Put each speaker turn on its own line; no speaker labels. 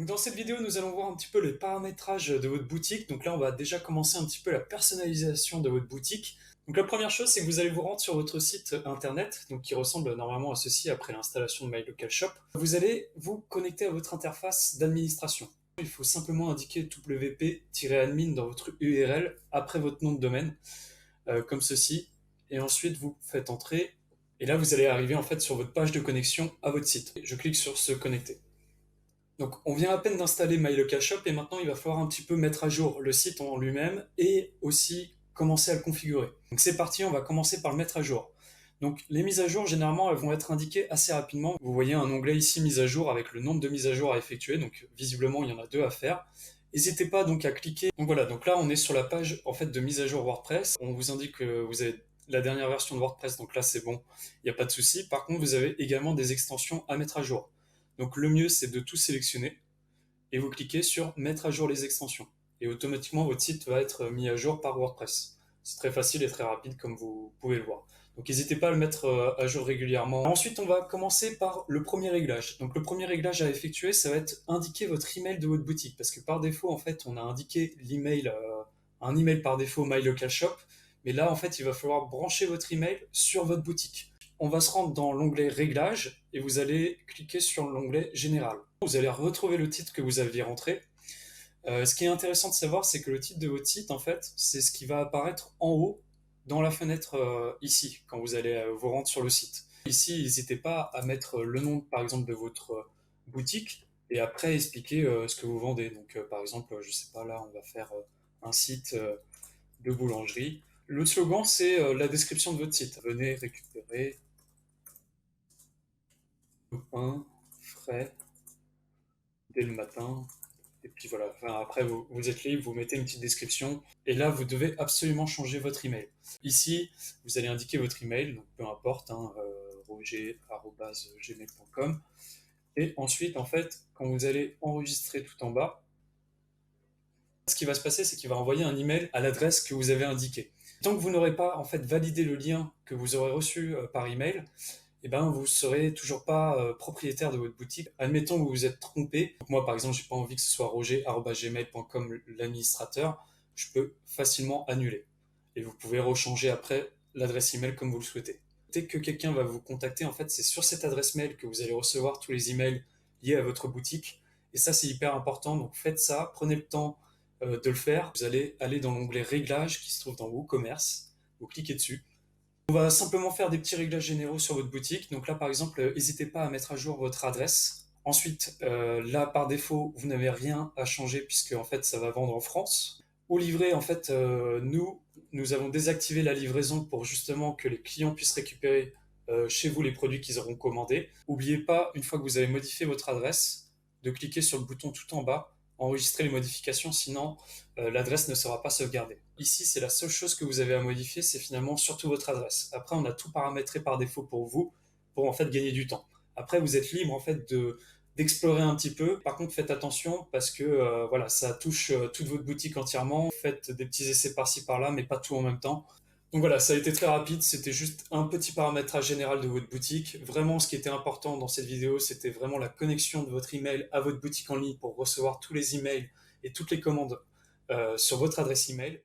Donc dans cette vidéo, nous allons voir un petit peu les paramétrages de votre boutique. Donc là, on va déjà commencer un petit peu la personnalisation de votre boutique. Donc la première chose, c'est que vous allez vous rendre sur votre site internet, donc qui ressemble normalement à ceci après l'installation de My Local Shop. Vous allez vous connecter à votre interface d'administration. Il faut simplement indiquer wp-admin dans votre URL après votre nom de domaine, comme ceci. Et ensuite, vous faites entrer. Et là, vous allez arriver en fait sur votre page de connexion à votre site. Je clique sur se connecter. Donc, on vient à peine d'installer My Local Shop et maintenant il va falloir un petit peu mettre à jour le site en lui-même et aussi commencer à le configurer. Donc, c'est parti, on va commencer par le mettre à jour. Donc, les mises à jour, généralement, elles vont être indiquées assez rapidement. Vous voyez un onglet ici, mise à jour, avec le nombre de mises à jour à effectuer. Donc, visiblement, il y en a 2 à faire. N'hésitez pas donc à cliquer. Donc voilà, donc là, on est sur la page en fait de mise à jour WordPress. On vous indique que vous avez la dernière version de WordPress, donc là, c'est bon, il n'y a pas de souci. Par contre, vous avez également des extensions à mettre à jour. Donc le mieux, c'est de tout sélectionner et vous cliquez sur mettre à jour les extensions. Et automatiquement, votre site va être mis à jour par WordPress. C'est très facile et très rapide comme vous pouvez le voir. Donc n'hésitez pas à le mettre à jour régulièrement. Ensuite, on va commencer par le premier réglage. Donc le premier réglage à effectuer, ça va être indiquer votre email de votre boutique. Parce que par défaut, en fait, on a indiqué l'email, un email par défaut My Local Shop. Mais là, en fait, il va falloir brancher votre email sur votre boutique. On va se rendre dans l'onglet Réglages et vous allez cliquer sur l'onglet Général. Vous allez retrouver le titre que vous aviez rentré. Ce qui est intéressant de savoir, c'est que le titre de votre site, en fait, c'est ce qui va apparaître en haut dans la fenêtre ici, quand vous allez vous rendre sur le site. Ici, n'hésitez pas à mettre le nom, par exemple, de votre boutique et après expliquer ce que vous vendez. Donc, par exemple, je sais pas, là, on va faire un site de boulangerie. Le slogan, c'est la description de votre site. Venez récupérer le pain frais dès le matin. Et puis voilà, enfin, après vous êtes libre, vous mettez une petite description. Et là, vous devez absolument changer votre email. Ici, vous allez indiquer votre email, donc peu importe, hein, roger@gmail.com. Et ensuite, en fait, quand vous allez enregistrer tout en bas, ce qui va se passer, c'est qu'il va envoyer un email à l'adresse que vous avez indiquée. Tant que vous n'aurez pas en fait validé le lien que vous aurez reçu par email, eh ben, vous ne serez toujours pas propriétaire de votre boutique. Admettons que vous vous êtes trompé. Donc moi, par exemple, j'ai pas envie que ce soit roger@gmail.com l'administrateur. Je peux facilement annuler. Et vous pouvez rechanger après l'adresse email comme vous le souhaitez. Dès que quelqu'un va vous contacter, en fait, c'est sur cette adresse mail que vous allez recevoir tous les emails liés à votre boutique. Et ça, c'est hyper important. Donc faites ça, prenez le temps de le faire. Vous allez aller dans l'onglet Réglages qui se trouve dans WooCommerce. Vous cliquez dessus. On va simplement faire des petits réglages généraux sur votre boutique. Donc là, par exemple, n'hésitez pas à mettre à jour votre adresse. Ensuite, là, par défaut, vous n'avez rien à changer puisque en fait, ça va vendre en France. Au livret, en fait, nous avons désactivé la livraison pour justement que les clients puissent récupérer chez vous les produits qu'ils auront commandés. N'oubliez pas, une fois que vous avez modifié votre adresse, de cliquer sur le bouton tout en bas, enregistrer les modifications, sinon l'adresse ne sera pas sauvegardée. Ici, c'est la seule chose que vous avez à modifier, c'est finalement surtout votre adresse. Après, on a tout paramétré par défaut pour vous, pour en fait gagner du temps. Après, vous êtes libre en fait d'explorer un petit peu. Par contre, faites attention parce que voilà, ça touche toute votre boutique entièrement. Faites des petits essais par-ci par-là, mais pas tout en même temps. Donc voilà, ça a été très rapide, c'était juste un petit paramétrage général de votre boutique. Vraiment, ce qui était important dans cette vidéo, c'était vraiment la connexion de votre email à votre boutique en ligne pour recevoir tous les emails et toutes les commandes sur votre adresse email.